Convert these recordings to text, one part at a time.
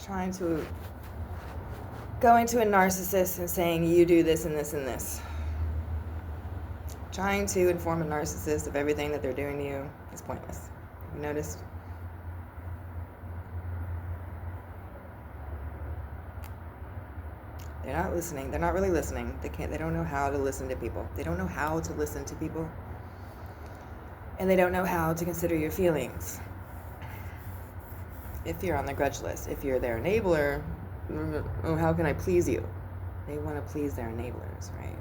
trying to going to a narcissist and saying you do this and this and this. Trying to inform a narcissist of everything that they're doing to you is pointless. You noticed? They're not listening. They're not really listening. They don't know how to listen to people. They don't know how to listen to people. And they don't know how to consider your feelings. If you're on the grudge list, if you're their enabler, oh, how can I please you? They want to please their enablers, right?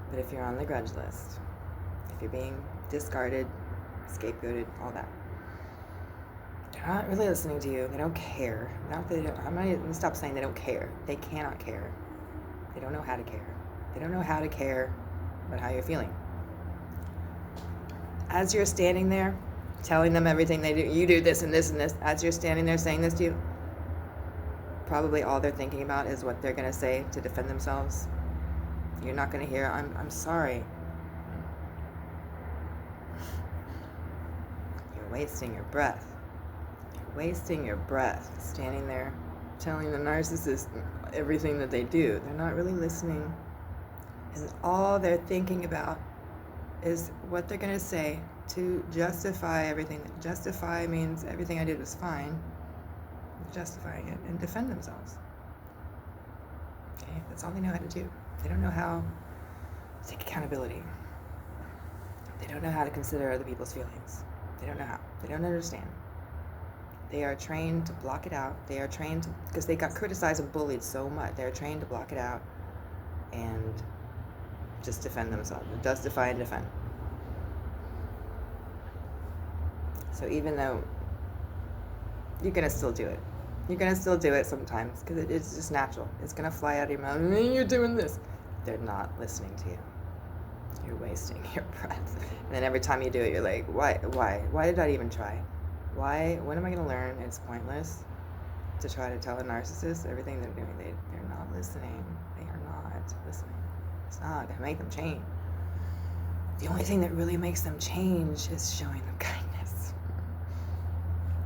But if you're on the grudge list, if you're being discarded, scapegoated, all that, they're not really listening to you. They don't care. Not that they don't, I'm not going to stop saying they don't care. They cannot care. They don't know how to care. They don't know how to care about how you're feeling. As you're standing there, telling them everything they do, you do this and this and this, as you're standing there saying this to you, probably all they're thinking about is what they're going to say to defend themselves. You're not going to hear, I'm sorry. You're wasting your breath. You're wasting your breath standing there telling the narcissist everything that they do. They're not really listening. And all they're thinking about is what they're going to say to justify everything. Justify means everything I did was fine. Justifying it and defend themselves. Okay, that's all they know how to do. They don't know how to take accountability. They don't know how to consider other people's feelings. They don't know how. They don't understand. They are trained to block it out. They are trained to, because they got criticized and bullied so much, they're trained to block it out and just defend themselves. Justify and defend. So even though you're going to still do it. You're going to still do it sometimes because it's just natural. It's going to fly out of your mouth. And you're doing this. They're not listening to you. You're wasting your breath. And then every time you do it, you're like, why? Why did I even try? Why? When am I going to learn? It's pointless to try to tell a narcissist everything they're doing. They're not listening. They are not listening. It's not going to make them change. The only thing that really makes them change is showing them kindness.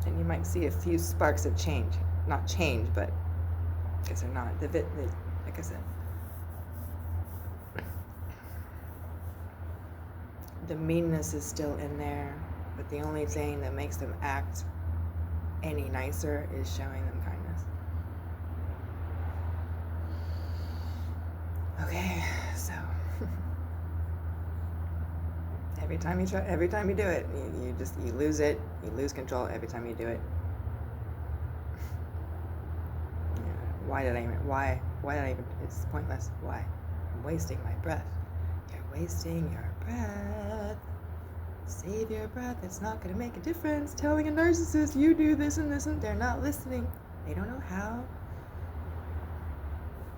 And you might see a few sparks of change. Not change, but because they're not. Like I said, the meanness is still in there, but the only thing that makes them act any nicer is showing them kindness. Okay, so every time you do it, you lose it. You lose control every time you do it. Why did I even, it's pointless. Why? I'm wasting my breath. You're wasting your breath. Save your breath. It's not going to make a difference. Telling a narcissist you do this and this and they're not listening. They don't know how.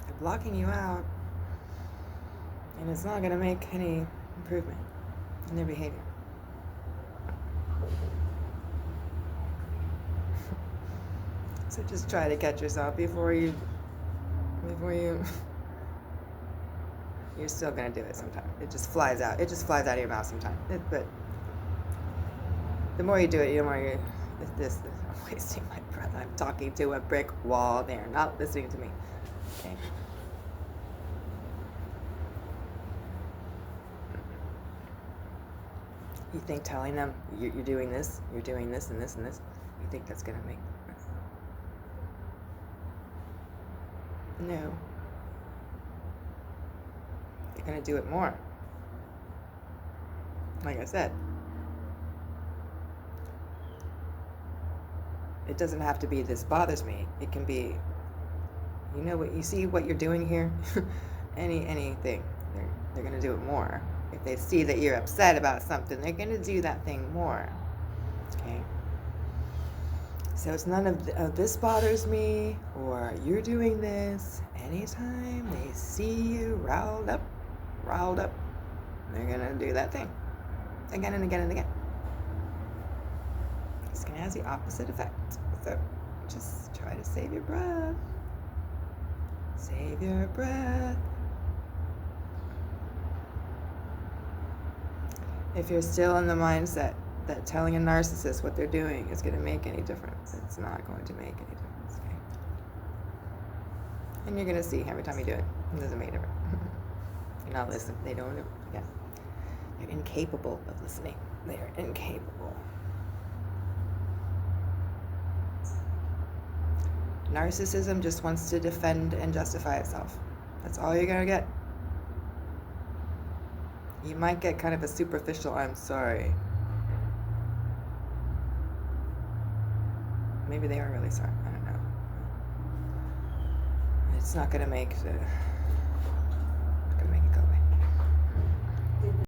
They're blocking you out. And it's not going to make any improvement in their behavior. So just try to catch yourself before you you're still going to do it sometimes. It just flies out. It just flies out of your mouth sometimes. But the more you do it, the more I'm wasting my breath. I'm talking to a brick wall. They are not listening to me. Okay. You think telling them you're doing this, and this, and this, you think that's going to make... No. You're going to do it more. Like I said, it doesn't have to be this bothers me. It can be, you see what you're doing here? Anything. They're going to do it more. If they see that you're upset about something, they're going to do that thing more. Okay? So it's none of this bothers me, or you're doing this. Anytime they see you riled up, they're going to do that thing. Again and again and again. It's going to have the opposite effect. So just try to save your breath. Save your breath. If you're still in the mindset that telling a narcissist what they're doing is going to make any difference, it's not going to make any difference. Okay? And you're going to see every time you do it, it doesn't make a difference. You're not listening. They don't, yeah. They're incapable of listening. They are incapable. Narcissism just wants to defend and justify itself. That's all you're going to get. You might get kind of a superficial, I'm sorry. Maybe they are really sorry. I don't know. It's not going to make the